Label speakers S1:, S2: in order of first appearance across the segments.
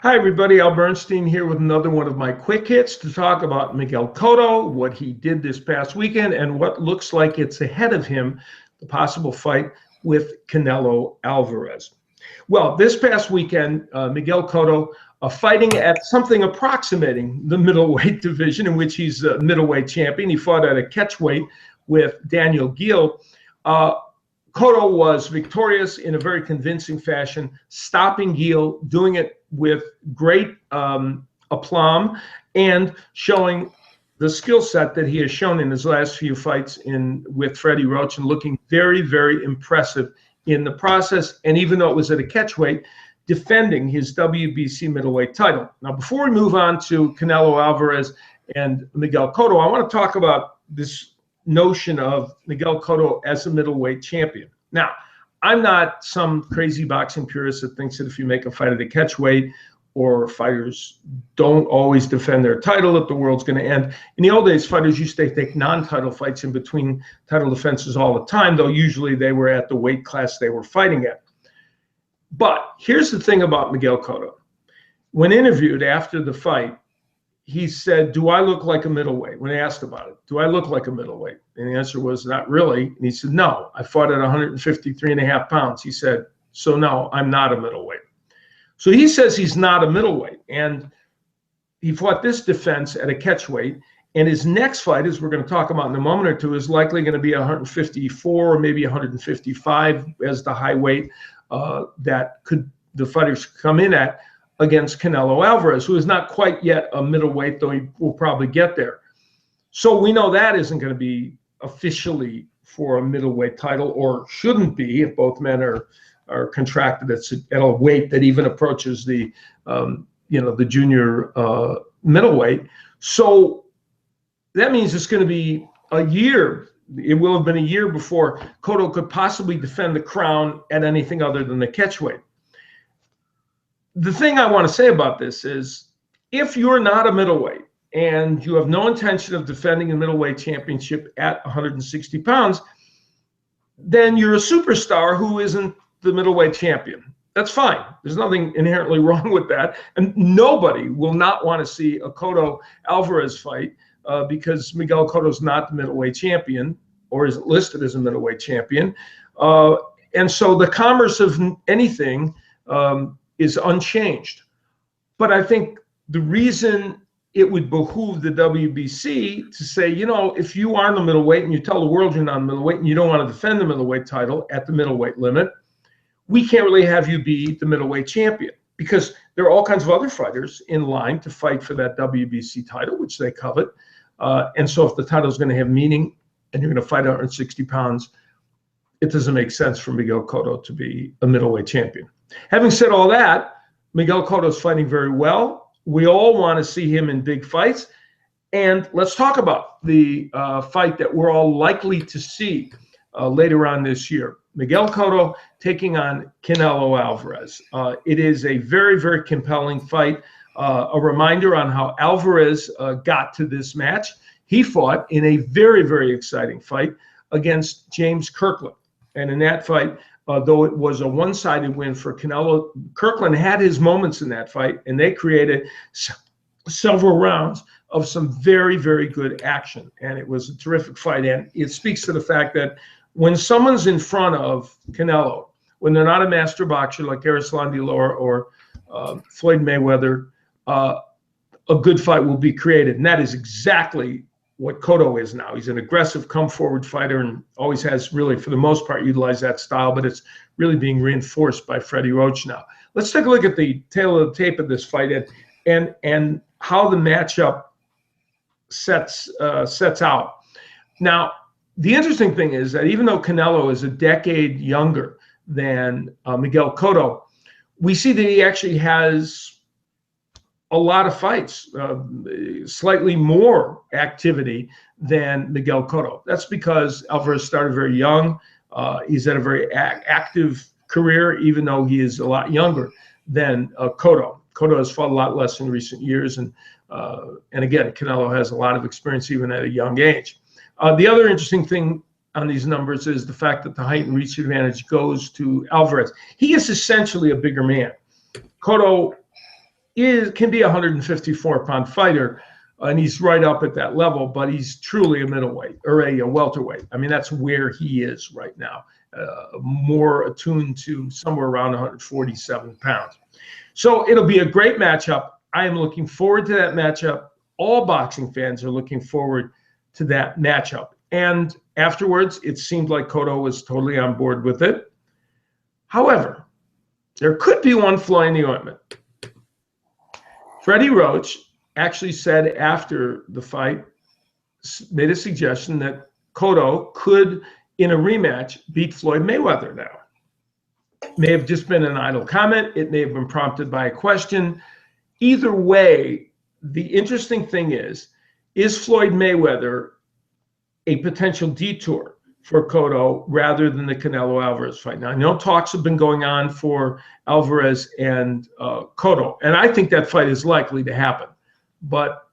S1: Hi, everybody. Al Bernstein here with another one of my quick hits to talk about Miguel Cotto, what he did this past weekend, and what looks like it's ahead of him, the possible fight with Canelo Alvarez. Well, this past weekend, Miguel Cotto fighting at something approximating the middleweight division, in which he's a middleweight champion. He fought at a catchweight with Daniel Gill. Cotto was victorious in a very convincing fashion, stopping Gill, doing it with great aplomb, and showing the skill set that he has shown in his last few fights with Freddie Roach, and looking very, very impressive in the process. And even though it was at a catchweight, defending his WBC middleweight title. Now, before we move on to Canelo Alvarez and Miguel Cotto, I want to talk about this notion of Miguel Cotto as a middleweight champion. Now, I'm not some crazy boxing purist that thinks that if you make a fight at a catchweight, or fighters don't always defend their title, that the world's going to end. In the old days, fighters used to take non-title fights in between title defenses all the time, though usually they were at the weight class they were fighting at. But here's the thing about Miguel Cotto. When interviewed after the fight, he said, "Do I look like a middleweight?" When asked about it, "Do I look like a middleweight?" And the answer was, "Not really." And he said, "No, I fought at 153.5 pounds." He said, "So no, I'm not a middleweight." So he says he's not a middleweight. And he fought this defense at a catchweight. And his next fight, as we're going to talk about in a moment or two, is likely going to be 154 or maybe 155 as the high weight that the fighters come in at, against Canelo Alvarez, who is not quite yet a middleweight, though he will probably get there. So we know that isn't going to be officially for a middleweight title, or shouldn't be if both men are contracted at a weight that even approaches the the junior middleweight. So that means it's going to be a year. It will have been a year before Cotto could possibly defend the crown at anything other than the catchweight. The thing I want to say about this is, if you're not a middleweight and you have no intention of defending a middleweight championship at 160 pounds, then you're a superstar who isn't the middleweight champion. That's fine. There's nothing inherently wrong with that. And nobody will not want to see a Cotto Alvarez fight because Miguel Cotto's not the middleweight champion, or isn't listed as a middleweight champion. And so the commerce of anything is unchanged. But I think the reason it would behoove the WBC to say, if you are in the middleweight and you tell the world you're not a middleweight and you don't want to defend the middleweight title at the middleweight limit, we can't really have you be the middleweight champion, because there are all kinds of other fighters in line to fight for that WBC title, which they covet. And so if the title is going to have meaning and you're going to fight 160 pounds, it doesn't make sense for Miguel Cotto to be a middleweight champion. Having said all that, Miguel Cotto is fighting very well. We all want to see him in big fights. And let's talk about the fight that we're all likely to see later on this year. Miguel Cotto taking on Canelo Alvarez. It is a very, very compelling fight. A reminder on how Alvarez got to this match. He fought in a very, very exciting fight against James Kirkland. And in that fight, though it was a one-sided win for Canelo, Kirkland had his moments in that fight, and they created several rounds of some very, very good action. And it was a terrific fight. And it speaks to the fact that when someone's in front of Canelo, when they're not a master boxer like Erislandy Lara or Floyd Mayweather, a good fight will be created. And that is exactly what Cotto is now. He's an aggressive, come-forward fighter, and always has really, for the most part, utilized that style, but it's really being reinforced by Freddie Roach now. Let's take a look at the tail of the tape of this fight and how the matchup sets out. Now, the interesting thing is that even though Canelo is a decade younger than Miguel Cotto, we see that he actually has a lot of fights, slightly more activity than Miguel Cotto. That's because Alvarez started very young. He's had a very active career, even though he is a lot younger than Cotto. Cotto has fought a lot less in recent years, and again, Canelo has a lot of experience even at a young age. The other interesting thing on these numbers is the fact that the height and reach advantage goes to Alvarez. He is essentially a bigger man. Cotto, can be a 154-pound fighter, and he's right up at that level, but he's truly a middleweight or a welterweight. I mean, that's where he is right now, more attuned to somewhere around 147 pounds. So it'll be a great matchup. I am looking forward to that matchup. All boxing fans are looking forward to that matchup. And afterwards, it seemed like Cotto was totally on board with it. However, there could be one fly in the ointment. Freddie Roach actually said after the fight, made a suggestion that Cotto could, in a rematch, beat Floyd Mayweather now. It may have just been an idle comment. It may have been prompted by a question. Either way, the interesting thing is Floyd Mayweather a potential detour for Cotto rather than the Canelo Alvarez fight? Now, I know talks have been going on for Alvarez and Cotto, and I think that fight is likely to happen. But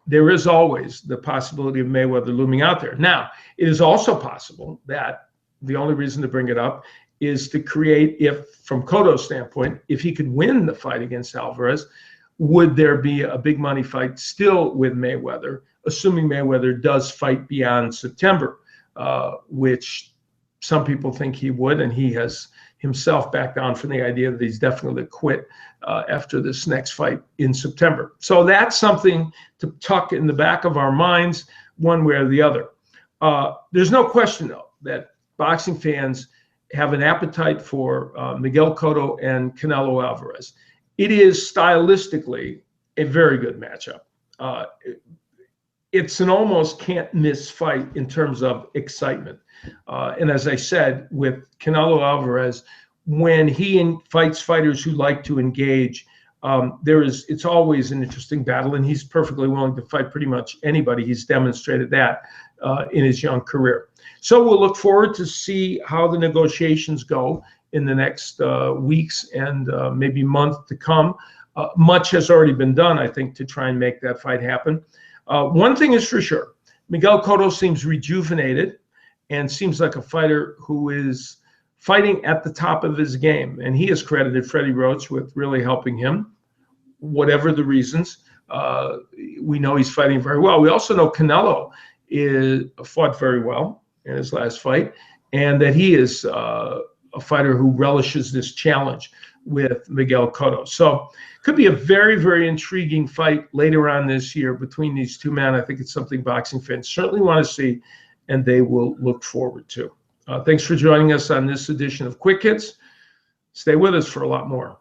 S1: there is always the possibility of Mayweather looming out there. Now, it is also possible that the only reason to bring it up is to create, if from Cotto's standpoint, if he could win the fight against Alvarez, would there be a big money fight still with Mayweather, assuming Mayweather does fight beyond September, which some people think he would, and he has himself backed down from the idea that he's definitely going to quit after this next fight in September. So that's something to tuck in the back of our minds one way or the other. There's no question, though, that boxing fans have an appetite for Miguel Cotto and Canelo Alvarez. It is stylistically a very good matchup. It's an almost can't miss fight in terms of excitement. And as I said, with Canelo Alvarez, when he fights fighters who like to engage, it's always an interesting battle, and he's perfectly willing to fight pretty much anybody. He's demonstrated that in his young career. So we'll look forward to see how the negotiations go in the next weeks and maybe month to come. Much has already been done, I think, to try and make that fight happen. One thing is for sure, Miguel Cotto seems rejuvenated and seems like a fighter who is fighting at the top of his game. And he has credited Freddie Roach with really helping him, whatever the reasons. We know he's fighting very well. We also know Canelo fought very well in his last fight, and that he is a fighter who relishes this challenge with Miguel Cotto. So could be a very, very intriguing fight later on this year between these two men. I think it's something boxing fans certainly want to see, and they will look forward to. Thanks for joining us on this edition of Quick Hits. Stay with us for a lot more.